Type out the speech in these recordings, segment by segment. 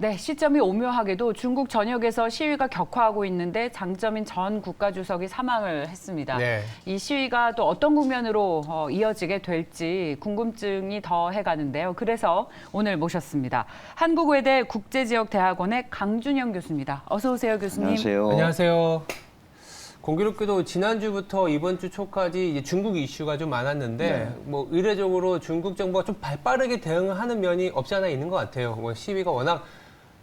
네, 시점이 오묘하게도 중국 전역에서 시위가 격화하고 있는데 장점인 전 국가주석이 사망을 했습니다. 네. 이 시위가 또 어떤 국면으로 이어지게 될지 궁금증이 더해가는데요. 그래서 오늘 모셨습니다. 한국외대 국제지역대학원의 강준영 교수입니다. 어서 오세요, 교수님. 안녕하세요. 안녕하세요. 공교롭게도 지난주부터 이번 주 초까지 이제 중국 이슈가 좀 많았는데 뭐 의례적으로 중국 정부가 좀 발빠르게 대응하는 면이 없지 않아 있는 것 같아요. 뭐 시위가 워낙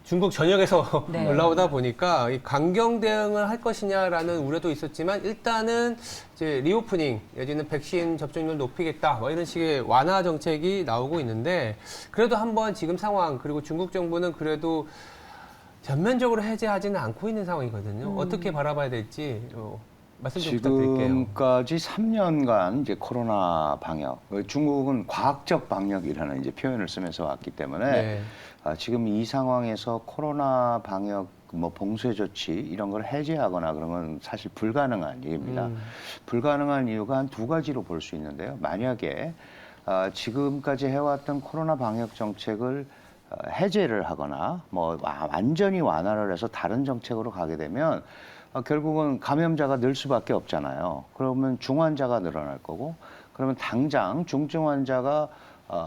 중국 전역에서 네. 올라오다 보니까 이 강경 대응을 할 것이냐라는 우려도 있었지만 일단은 이제 리오프닝 내지는 백신 접종률 높이겠다 뭐 이런 식의 완화 정책이 나오고 있는데 그래도 한번 지금 상황 그리고 중국 정부는 그래도 전면적으로 해제하지는 않고 있는 상황이거든요. 어떻게 바라봐야 될지 말씀 좀 부탁드릴게요. 지금까지 3년간 이제 코로나 방역, 중국은 과학적 방역이라는 이제 표현을 쓰면서 왔기 때문에 네. 지금 이 상황에서 코로나 방역 뭐 봉쇄 조치 이런 걸 해제하거나 그런 건 사실 불가능한 일입니다. 불가능한 이유가 한 두 가지로 볼 수 있는데요. 만약에 지금까지 해왔던 코로나 방역 정책을 해제를 하거나 뭐 완전히 완화를 해서 다른 정책으로 가게 되면 결국은 감염자가 늘 수밖에 없잖아요. 그러면 중환자가 늘어날 거고 그러면 당장 중증 환자가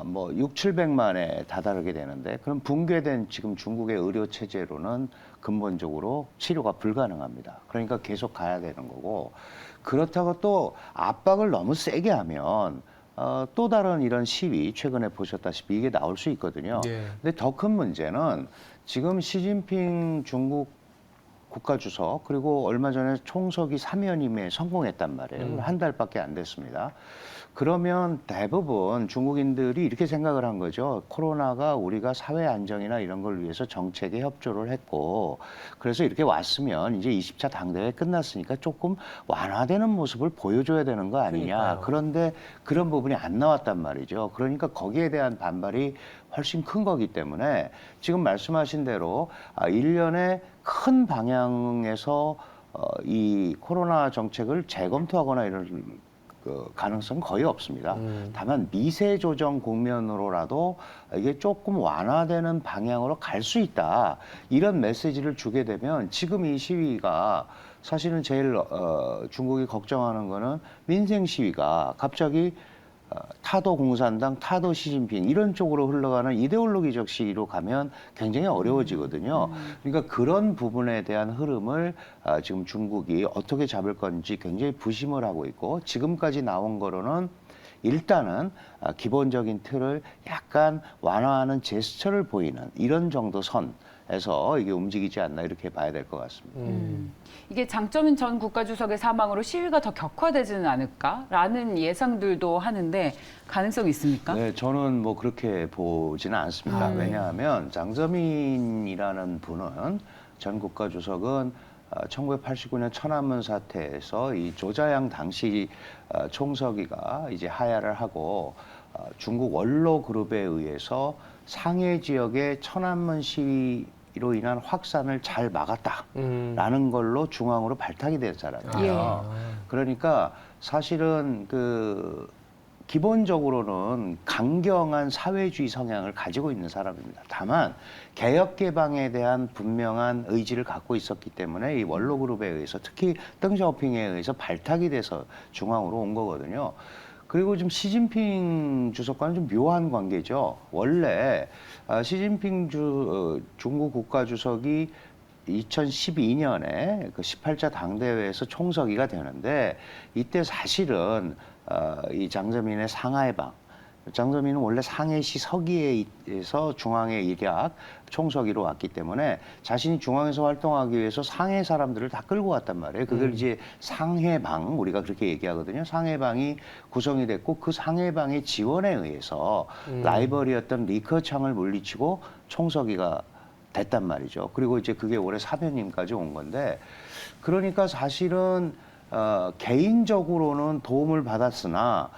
뭐 6, 700만에 다다르게 되는데 그럼 붕괴된 지금 중국의 의료 체제로는 근본적으로 치료가 불가능합니다. 그러니까 계속 가야 되는 거고 그렇다고 또 압박을 너무 세게 하면 또 다른 이런 시위 최근에 보셨다시피 이게 나올 수 있거든요. 네. 근데 더 큰 문제는 지금 시진핑 중국 국가주석 그리고 얼마 전에 총서기 3연임에 성공했단 말이에요. 한 달밖에 안 됐습니다. 그러면 대부분 중국인들이 이렇게 생각을 한 거죠. 코로나가 우리가 사회 안정이나 이런 걸 위해서 정책에 협조를 했고 그래서 이렇게 왔으면 이제 20차 당대회 끝났으니까 조금 완화되는 모습을 보여줘야 되는 거 아니냐. 그러니까요. 그런데 그런 부분이 안 나왔단 말이죠. 그러니까 거기에 대한 반발이 훨씬 큰 거기 때문에 지금 말씀하신 대로 1년에 큰 방향에서 이 코로나 정책을 재검토하거나 이런 그 가능성은 거의 없습니다. 다만 미세 조정 국면으로라도 이게 조금 완화되는 방향으로 갈 수 있다. 이런 메시지를 주게 되면 지금 이 시위가 사실은 제일 중국이 걱정하는 거는 민생 시위가 갑자기 타도 공산당, 타도 시진핑 이런 쪽으로 흘러가는 이데올로기적 시위로 가면 굉장히 어려워지거든요. 그러니까 그런 부분에 대한 흐름을 지금 중국이 어떻게 잡을 건지 굉장히 부심을 하고 있고 지금까지 나온 거로는 일단은 기본적인 틀을 약간 완화하는 제스처를 보이는 이런 정도 선에서 이게 움직이지 않나 이렇게 봐야 될 것 같습니다. 이게 장점인 전 국가주석의 사망으로 시위가 더 격화되지는 않을까라는 예상들도 하는데 가능성이 있습니까? 네, 저는 뭐 그렇게 보지는 않습니다. 왜냐하면 장저민이라는 분은 전 국가주석은 1989년 천안문 사태에서 이 조자양 당시 총서기가 이제 하야를 하고 중국 원로 그룹에 의해서 상해 지역의 천안문 시위로 인한 확산을 잘 막았다라는 걸로 중앙으로 발탁이 된 사람이에요. 그러니까 사실은 그 기본적으로는 강경한 사회주의 성향을 가지고 있는 사람입니다. 다만 개혁 개방에 대한 분명한 의지를 갖고 있었기 때문에 이 원로 그룹에 의해서 특히 덩샤오핑에 의해서 발탁이 돼서 중앙으로 온 거거든요. 그리고 좀 시진핑 주석과는 좀 묘한 관계죠. 원래 시진핑 중국 국가주석이 2012년에 그 18차 당대회에서 총서기가 되는데 이때 사실은 이 장저민의 상하이방, 장저민은 원래 상해시 서기에서 중앙에 일약 총서기로 왔기 때문에 자신이 중앙에서 활동하기 위해서 상해 사람들을 다 끌고 왔단 말이에요. 그걸 이제 상해방, 우리가 그렇게 얘기하거든요. 상해방이 구성이 됐고 그 상해방의 지원에 의해서 라이벌이었던 리커창을 물리치고 총서기가 됐단 말이죠. 그리고 이제 그게 올해 사변님까지 온 건데 그러니까 사실은 개인적으로는 도움을 받았으나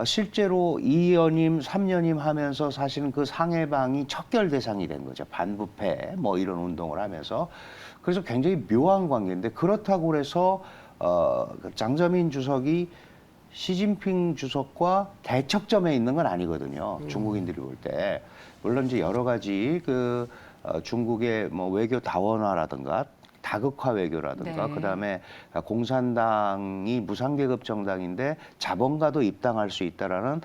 실제로 2연임, 3연임 하면서 사실은 그 상해방이 척결 대상이 된 거죠. 반부패 뭐 이런 운동을 하면서. 그래서 굉장히 묘한 관계인데 그렇다고 해서 장저민 주석이 시진핑 주석과 대척점에 있는 건 아니거든요. 중국인들이 볼 때. 물론 이제 여러 가지 그 중국의 뭐 외교 다원화라든가 다극화 외교라든가 네. 그다음에 공산당이 무상계급 정당인데 자본가도 입당할 수 있다라는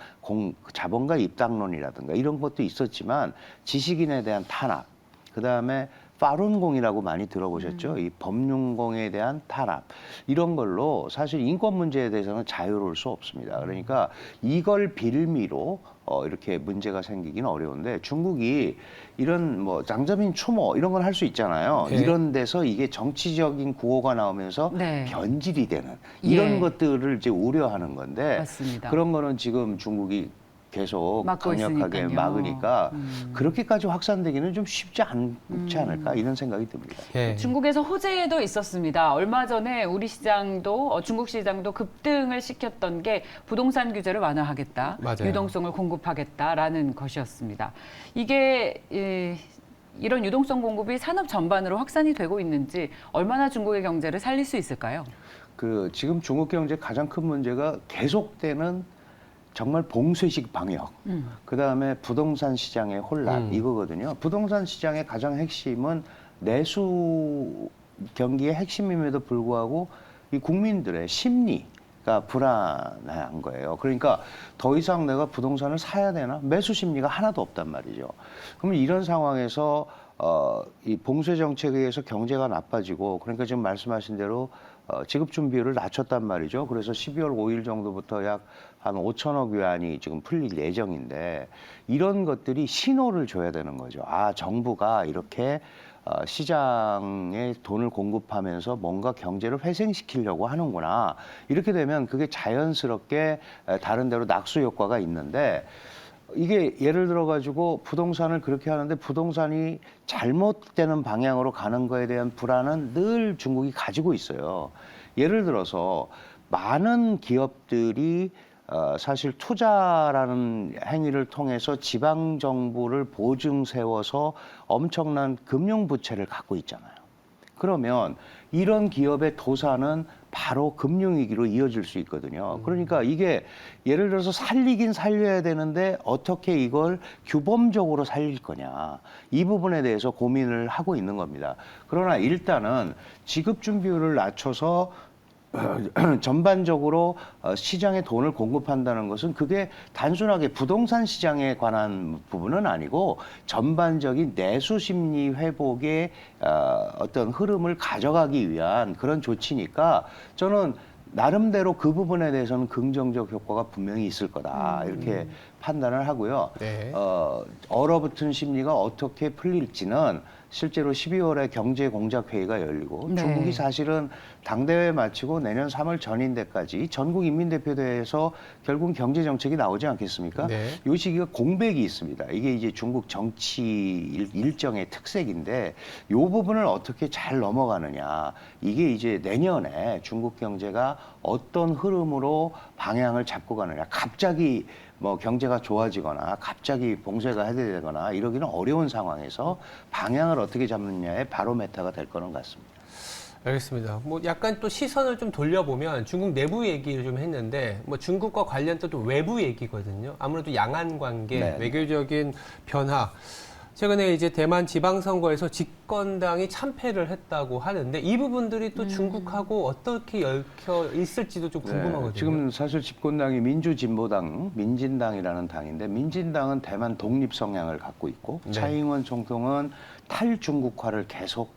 자본가 입당론이라든가 이런 것도 있었지만 지식인에 대한 탄압, 그다음에 파룬공이라고 많이 들어보셨죠? 이 법륜공에 대한 탄압 이런 걸로 사실 인권 문제에 대해서는 자유로울 수 없습니다. 그러니까 이걸 빌미로 이렇게 문제가 생기기는 어려운데 중국이 이런 뭐 장저민 추모 이런 건 할 수 있잖아요. 네. 이런 데서 이게 정치적인 구호가 나오면서 네. 변질이 되는 이런 예. 것들을 이제 우려하는 건데 맞습니다. 그런 거는 지금 중국이 계속 막고 강력하게 있으니까요. 막으니까 그렇게까지 확산되기는 좀 쉽지 않지 않을까 이런 생각이 듭니다. 예. 중국에서 호재도 있었습니다. 얼마 전에 우리 시장도 중국 시장도 급등을 시켰던 게 부동산 규제를 완화하겠다, 맞아요. 유동성을 공급하겠다라는 것이었습니다. 이게 이런 유동성 공급이 산업 전반으로 확산이 되고 있는지 얼마나 중국의 경제를 살릴 수 있을까요? 지금 중국 경제 가장 큰 문제가 계속되는 정말 봉쇄식 방역, 그다음에 부동산 시장의 혼란 이거거든요. 부동산 시장의 가장 핵심은 내수 경기의 핵심임에도 불구하고 이 국민들의 심리가 불안한 거예요. 그러니까 더 이상 내가 부동산을 사야 되나? 매수 심리가 하나도 없단 말이죠. 그러면 이런 상황에서 이 봉쇄 정책에 의해서 경제가 나빠지고 그러니까 지금 말씀하신 대로 지급 준비율을 낮췄단 말이죠. 그래서 12월 5일 정도부터 약 한 5천억 위안이 지금 풀릴 예정인데 이런 것들이 신호를 줘야 되는 거죠. 아, 정부가 이렇게 시장에 돈을 공급하면서 뭔가 경제를 회생시키려고 하는구나. 이렇게 되면 그게 자연스럽게 다른 데로 낙수 효과가 있는데 이게 예를 들어 가지고 부동산을 그렇게 하는데 부동산이 잘못되는 방향으로 가는 거에 대한 불안은 늘 중국이 가지고 있어요. 예를 들어서 많은 기업들이 사실 투자라는 행위를 통해서 지방 정부를 보증 세워서 엄청난 금융 부채를 갖고 있잖아요. 그러면 이런 기업의 도산은 바로 금융위기로 이어질 수 있거든요. 그러니까 이게 예를 들어서 살리긴 살려야 되는데 어떻게 이걸 규범적으로 살릴 거냐. 이 부분에 대해서 고민을 하고 있는 겁니다. 그러나 일단은 지급 준비율을 낮춰서 전반적으로 시장에 돈을 공급한다는 것은 그게 단순하게 부동산 시장에 관한 부분은 아니고 전반적인 내수 심리 회복의 어떤 흐름을 가져가기 위한 그런 조치니까 저는 나름대로 그 부분에 대해서는 긍정적 효과가 분명히 있을 거다 이렇게 판단을 하고요. 네. 얼어붙은 심리가 어떻게 풀릴지는 실제로 12월에 경제공작회의가 열리고 네. 중국이 사실은 당대회 마치고 내년 3월 전인대까지 전국인민대표대회에서 결국 경제정책이 나오지 않겠습니까? 네. 이 시기가 공백이 있습니다. 이게 이제 중국 정치 일정의 특색인데 이 부분을 어떻게 잘 넘어가느냐. 이게 이제 내년에 중국 경제가 어떤 흐름으로 방향을 잡고 가느냐. 갑자기 뭐 경제가 좋아지거나 갑자기 봉쇄가 해제되거나 이러기는 어려운 상황에서 방향을 어떻게 잡느냐의 바로메타가 될 거는 같습니다. 알겠습니다. 뭐 약간 또 시선을 좀 돌려보면 중국 내부 얘기를 좀 했는데 뭐 중국과 관련된 또 외부 얘기거든요. 아무래도 양안 관계, 네. 외교적인 외교적인 변화. 최근에 이제 대만 지방선거에서 집권당이 참패를 했다고 하는데 이 부분들이 또 중국하고 어떻게 얽혀 있을지도 좀 궁금하거든요. 지금 사실 집권당이 민주진보당, 민진당이라는 당인데 민진당은 대만 독립 성향을 갖고 있고 네. 차이잉원 총통은 탈중국화를 계속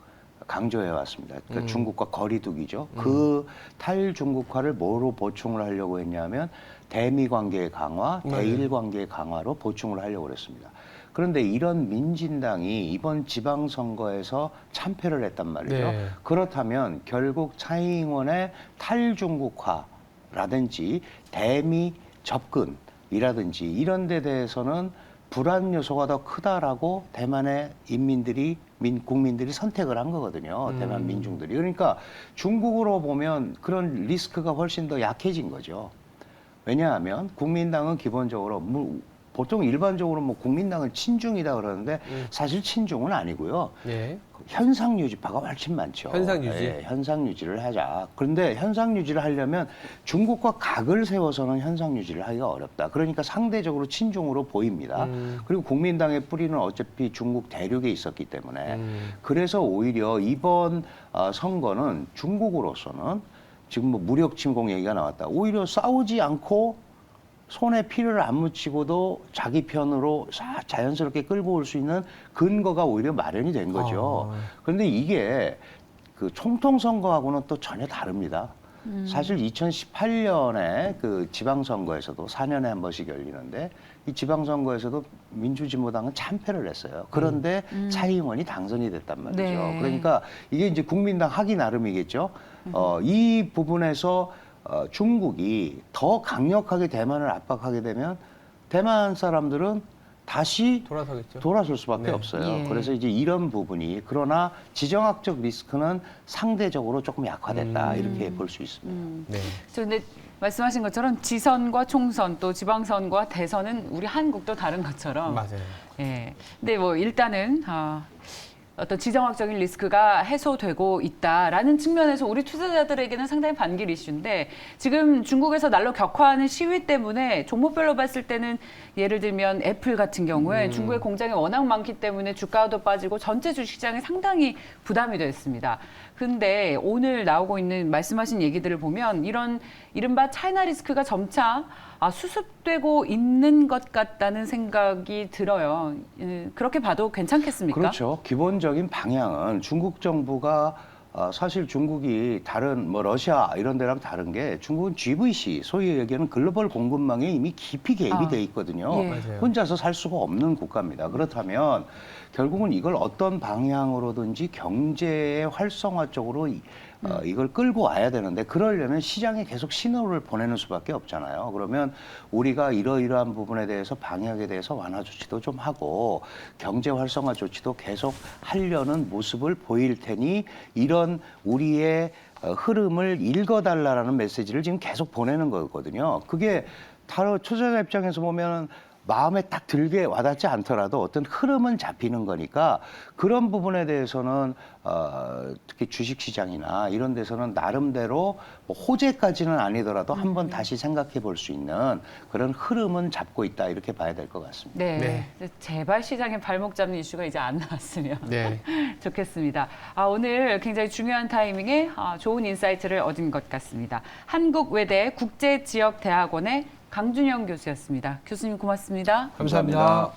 강조해 왔습니다. 그러니까 중국과 거리두기죠. 그 탈중국화를 뭐로 보충을 하려고 했냐면 대미 관계 강화, 대일 관계 강화로 보충을 하려고 그랬습니다. 그런데 이런 민진당이 이번 지방선거에서 참패를 했단 말이죠. 네. 그렇다면 결국 차이잉원의 탈중국화라든지 대미 접근이라든지 이런 데 대해서는 불안 요소가 더 크다라고 대만의 국민들이 선택을 한 거거든요. 대만 민중들이. 그러니까 중국으로 보면 그런 리스크가 훨씬 더 약해진 거죠. 왜냐하면 국민당은 기본적으로 보통 일반적으로 뭐 국민당은 친중이다 그러는데 사실 친중은 아니고요. 예. 현상 유지파가 훨씬 많죠. 현상 유지? 예, 현상 유지를 하자. 그런데 현상 유지를 하려면 중국과 각을 세워서는 현상 유지를 하기가 어렵다. 그러니까 상대적으로 친중으로 보입니다. 그리고 국민당의 뿌리는 어차피 중국 대륙에 있었기 때문에 그래서 오히려 이번 선거는 중국으로서는 지금 뭐 무력 침공 얘기가 나왔다. 오히려 싸우지 않고 손에 피를 안 묻히고도 자기 편으로 자연스럽게 끌고 올 수 있는 근거가 오히려 마련이 된 거죠. 그런데 이게 그 총통 선거하고는 또 전혀 다릅니다. 사실 2018년에 그 지방선거에서도 4년에 한 번씩 열리는데 이 지방선거에서도 민주진보당은 참패를 했어요. 그런데 차이잉원이 당선이 됐단 말이죠. 네. 그러니까 이게 이제 국민당 하기 나름이겠죠. 이 부분에서 중국이 더 강력하게 대만을 압박하게 되면 대만 사람들은 다시 돌아서겠죠. 돌아설 수밖에 네. 없어요. 예. 그래서 이제 이런 부분이 그러나 지정학적 리스크는 상대적으로 조금 약화됐다 이렇게 볼 수 있습니다. 네. 근데 말씀하신 것처럼 지선과 총선 또 지방선과 대선은 우리 한국도 다른 것처럼 맞아요. 예. 근데 뭐 일단은 어떤 지정학적인 리스크가 해소되고 있다라는 측면에서 우리 투자자들에게는 상당히 반길 이슈인데 지금 중국에서 날로 격화하는 시위 때문에 종목별로 봤을 때는 예를 들면 애플 같은 경우에 중국의 공장이 워낙 많기 때문에 주가도 빠지고 전체 주식시장이 상당히 부담이 됐습니다. 근데 오늘 나오고 있는 말씀하신 얘기들을 보면 이런 이른바 차이나 리스크가 점차 수습되고 있는 것 같다는 생각이 들어요. 그렇게 봐도 괜찮겠습니까? 그렇죠. 기본적인 방향은 중국 정부가 사실 중국이 다른 뭐 러시아 이런 데랑 다른 게 중국은 GVC 소위 얘기하는 글로벌 공급망에 이미 깊이 개입이 돼 있거든요. 예. 맞아요. 혼자서 살 수가 없는 국가입니다. 그렇다면 결국은 이걸 어떤 방향으로든지 경제의 활성화 쪽으로 이걸 끌고 와야 되는데 그러려면 시장에 계속 신호를 보내는 수밖에 없잖아요. 그러면 우리가 이러이러한 부분에 대해서 방역에 대해서 완화 조치도 좀 하고 경제 활성화 조치도 계속 하려는 모습을 보일 테니 이런 우리의 흐름을 읽어달라라는 메시지를 지금 계속 보내는 거거든요. 그게 다른 투자자 입장에서 보면 마음에 딱 들게 와닿지 않더라도 어떤 흐름은 잡히는 거니까 그런 부분에 대해서는 특히 주식시장이나 이런 데서는 나름대로 뭐 호재까지는 아니더라도 한번 다시 생각해 볼 수 있는 그런 흐름은 잡고 있다 이렇게 봐야 될 것 같습니다. 네. 제발 시장에 발목 잡는 이슈가 이제 안 나왔으면 네. 좋겠습니다. 오늘 굉장히 중요한 타이밍에 좋은 인사이트를 얻은 것 같습니다. 한국외대 국제지역대학원의 강준영 교수였습니다. 교수님 고맙습니다. 감사합니다.